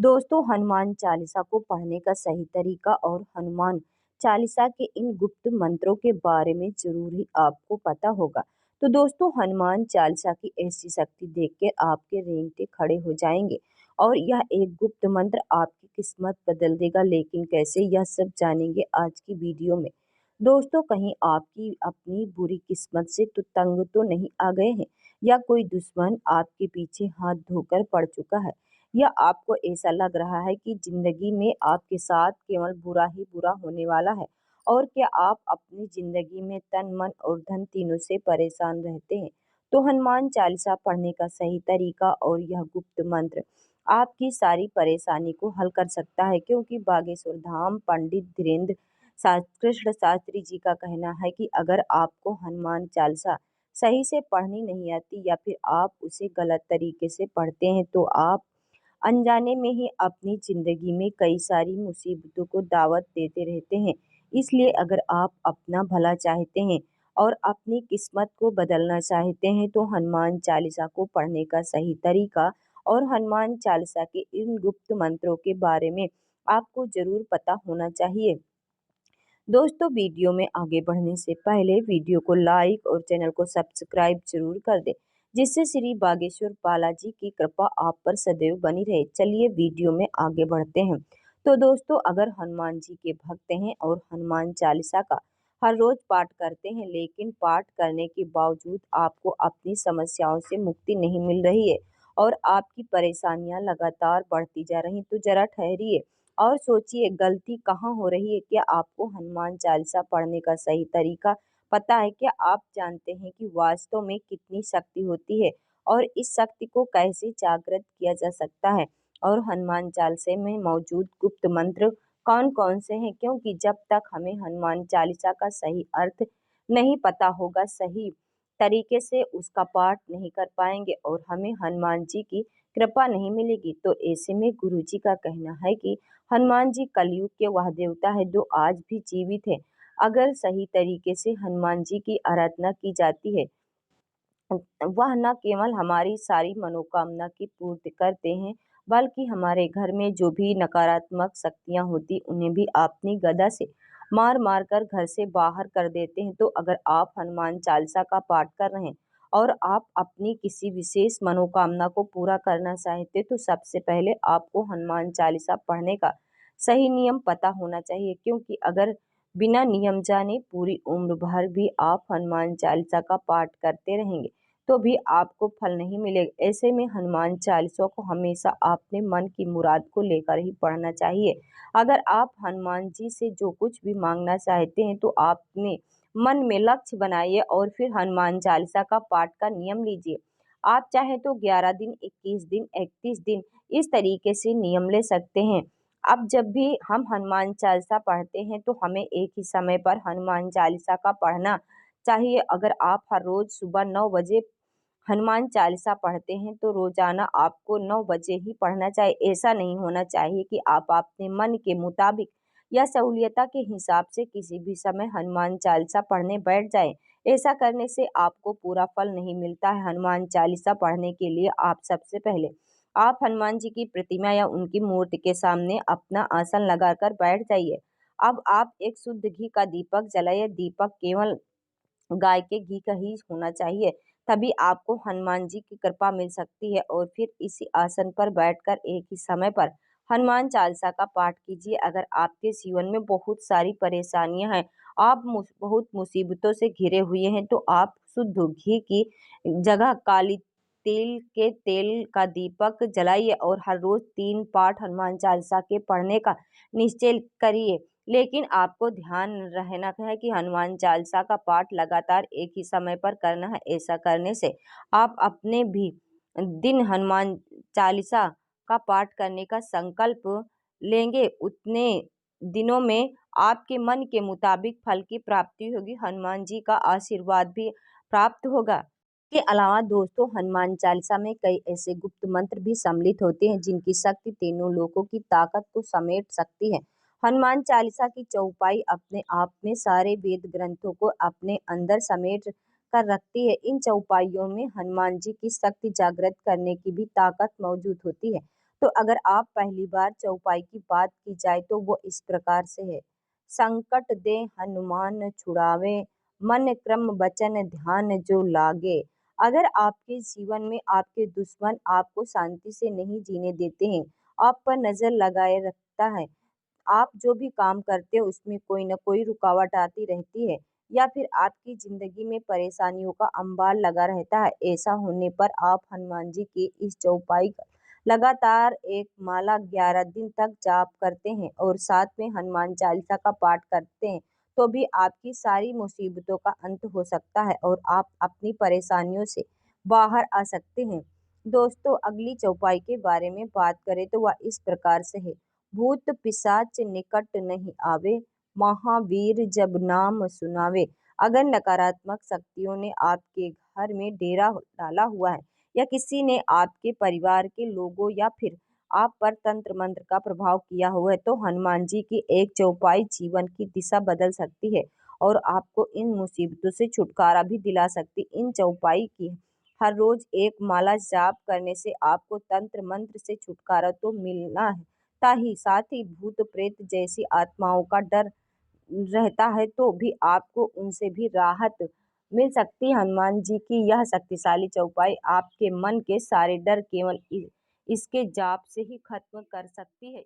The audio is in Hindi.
दोस्तों, हनुमान चालीसा को पढ़ने का सही तरीका और हनुमान चालीसा के इन गुप्त मंत्रों के बारे में जरूर ही आपको पता होगा। तो दोस्तों, हनुमान चालीसा की ऐसी शक्ति देखकर आपके रेंगटे खड़े हो जाएंगे और यह एक गुप्त मंत्र आपकी किस्मत बदल देगा। लेकिन कैसे, यह सब जानेंगे आज की वीडियो में। दोस्तों, कहीं आपकी अपनी बुरी किस्मत से तो तंग तो नहीं आ गए हैं, या कोई दुश्मन आपके पीछे हाथ धोकर पड़ चुका है, या आपको ऐसा लग रहा है कि जिंदगी में आपके साथ केवल बुरा ही बुरा होने वाला है। और क्या आप अपनी जिंदगी में तन मन और धन तीनों से परेशान रहते हैं, तो हनुमान चालीसा पढ़ने का सही तरीका और यह गुप्त मंत्र आपकी सारी परेशानी को हल कर सकता है। क्योंकि बागेश्वर धाम पंडित धीरेन्द्र कृष्ण शास्त्री जी का कहना है कि अगर आपको हनुमान चालीसा सही से पढ़नी नहीं आती, या फिर आप उसे गलत तरीके से पढ़ते हैं, तो आप अनजाने में ही अपनी जिंदगी में कई सारी मुसीबतों को दावत देते रहते हैं। इसलिए अगर आप अपना भला चाहते हैं और अपनी किस्मत को बदलना चाहते हैं, तो हनुमान चालीसा को पढ़ने का सही तरीका और हनुमान चालीसा के इन गुप्त मंत्रों के बारे में आपको जरूर पता होना चाहिए। दोस्तों, वीडियो में आगे बढ़ने से पहले वीडियो को लाइक और चैनल को सब्सक्राइब जरूर कर दें, जिससे श्री बागेश्वर बालाजी की कृपा आप पर सदैव बनी रहे। चलिए वीडियो में आगे बढ़ते हैं। तो दोस्तों, अगर हनुमान जी के भक्त हैं और हनुमान चालीसा का हर रोज पाठ करते हैं, लेकिन पाठ करने के बावजूद आपको अपनी समस्याओं से मुक्ति नहीं मिल रही है और आपकी परेशानियां लगातार बढ़ती जा रही, तो जरा ठहरिए और सोचिए, गलती कहाँ हो रही है। क्या आपको हनुमान चालीसा पढ़ने का सही तरीका पता है? क्या आप जानते हैं कि वास्तव में कितनी शक्ति होती है और इस शक्ति को कैसे जागृत किया जा सकता है? और हनुमान चालीसा में मौजूद गुप्त मंत्र कौन कौन से हैं? क्योंकि जब तक हमें हनुमान चालीसा का सही अर्थ नहीं पता होगा, सही तरीके से उसका पाठ नहीं कर पाएंगे और हमें हनुमान जी की कृपा नहीं मिलेगी। तो ऐसे में गुरु जी का कहना है कि हनुमान जी कलयुग के वह देवता है जो आज भी जीवित है। अगर सही तरीके से हनुमान जी की आराधना की जाती है, वह न केवल हमारी सारी मनोकामना की पूर्ति करते हैं, बल्कि हमारे घर में जो भी नकारात्मक शक्तियां होती उन्हें भी अपनी गदा से मार मार कर घर से बाहर कर देते हैं। तो अगर आप हनुमान चालीसा का पाठ कर रहे हैं और आप अपनी किसी विशेष मनोकामना को पूरा करना चाहते, तो सबसे पहले आपको हनुमान चालीसा पढ़ने का सही नियम पता होना चाहिए। क्योंकि अगर बिना नियम जाने पूरी उम्र भर भी आप हनुमान चालीसा का पाठ करते रहेंगे, तो भी आपको फल नहीं मिलेगा। ऐसे में हनुमान चालीसा को हमेशा अपने मन की मुराद को लेकर ही पढ़ना चाहिए। अगर आप हनुमान जी से जो कुछ भी मांगना चाहते हैं, तो आपने मन में लक्ष्य बनाइए और फिर हनुमान चालीसा का पाठ का नियम लीजिए। आप चाहे तो 11 दिन, 21 दिन, 31 दिन इस तरीके से नियम ले सकते हैं। अब जब भी हम हनुमान चालीसा पढ़ते हैं, तो हमें एक ही समय पर हनुमान चालीसा का पढ़ना चाहिए। अगर आप हर रोज सुबह 9 बजे हनुमान चालीसा पढ़ते हैं, तो रोजाना आपको 9 बजे ही पढ़ना चाहिए। ऐसा नहीं होना चाहिए कि आप अपने मन के मुताबिक या सहूलियत के हिसाब से किसी भी समय हनुमान चालीसा पढ़ने बैठ जाएं। ऐसा करने से आपको पूरा फल नहीं मिलता है। हनुमान चालीसा पढ़ने के लिए आप सबसे पहले आप हनुमान जी की प्रतिमा या उनकी मूर्ति के सामने अपना आसन लगाकर बैठ जाइए। अब आप एक शुद्ध घी का दीपक जलाइए। दीपक केवल गाय के घी का ही होना चाहिए, तभी आपको हनुमान जी की कृपा मिल सकती है। और फिर इसी आसन पर बैठकर एक ही समय पर हनुमान चालीसा का पाठ कीजिए। अगर आपके जीवन में बहुत सारी परेशानियां हैं, आप बहुत मुसीबतों से घिरे हुए हैं, तो आप शुद्ध घी की जगह काली तिल के तेल का दीपक जलाइए और हर रोज 3 पाठ हनुमान चालीसा के पढ़ने का निश्चय करिए। लेकिन आपको ध्यान रहना है कि हनुमान चालीसा का पाठ लगातार एक ही समय पर करना है। ऐसा करने से आप अपने भी दिन हनुमान चालीसा का पाठ करने का संकल्प लेंगे, उतने दिनों में आपके मन के मुताबिक फल की प्राप्ति होगी, हनुमान जी का आशीर्वाद भी प्राप्त होगा। के अलावा दोस्तों, हनुमान चालीसा में कई ऐसे गुप्त मंत्र भी सम्मिलित होते हैं जिनकी शक्ति तीनों लोकों की ताकत को समेट सकती है। हनुमान चालीसा की चौपाई अपने आप में सारे वेद ग्रंथों को अपने अंदर समेट कर रखती है। इन चौपाइयों में हनुमान जी की शक्ति जागृत करने की भी ताकत मौजूद होती है। तो अगर आप पहली बार चौपाई की बात की जाए तो वो इस प्रकार से है। संकट दे हनुमान छुड़ावे, मन क्रम वचन ध्यान जो लागे। अगर आपके जीवन में आपके दुश्मन आपको शांति से नहीं जीने देते हैं, आप पर नजर लगाए रखता है, आप जो भी काम करते हो उसमें कोई ना कोई रुकावट आती रहती है, या फिर आपकी ज़िंदगी में परेशानियों का अंबार लगा रहता है, ऐसा होने पर आप हनुमान जी की इस चौपाई का लगातार एक माला 11 दिन तक जाप करते हैं और साथ में हनुमान चालीसा का पाठ करते हैं, तो भी आपकी सारी मुसीबतों का अंत हो सकता है और आप अपनी परेशानियों से बाहर आ सकते हैं। दोस्तों, अगली चौपाई के बारे में बात करें तो वह इस प्रकार से है। भूत पिशाच निकट नहीं आवे, महावीर जब नाम सुनावे। अगर नकारात्मक शक्तियों ने आपके घर में डेरा डाला हुआ है, या किसी ने आपके परिवार के लोगों या फिर आप पर तंत्र मंत्र का प्रभाव किया हुआ है, तो हनुमान जी की एक चौपाई जीवन की दिशा बदल सकती है और आपको इन मुसीबतों से छुटकारा भी दिला सकती। इन चौपाई की हर रोज एक माला जाप करने से आपको तंत्र मंत्र से छुटकारा तो मिलना है, साथ ही भूत प्रेत जैसी आत्माओं का डर रहता है, तो भी आपको उनसे भी राहत मिल सकती है। हनुमान जी की यह शक्तिशाली चौपाई आपके मन के सारे डर केवल इसके जाप से ही खत्म कर सकती है।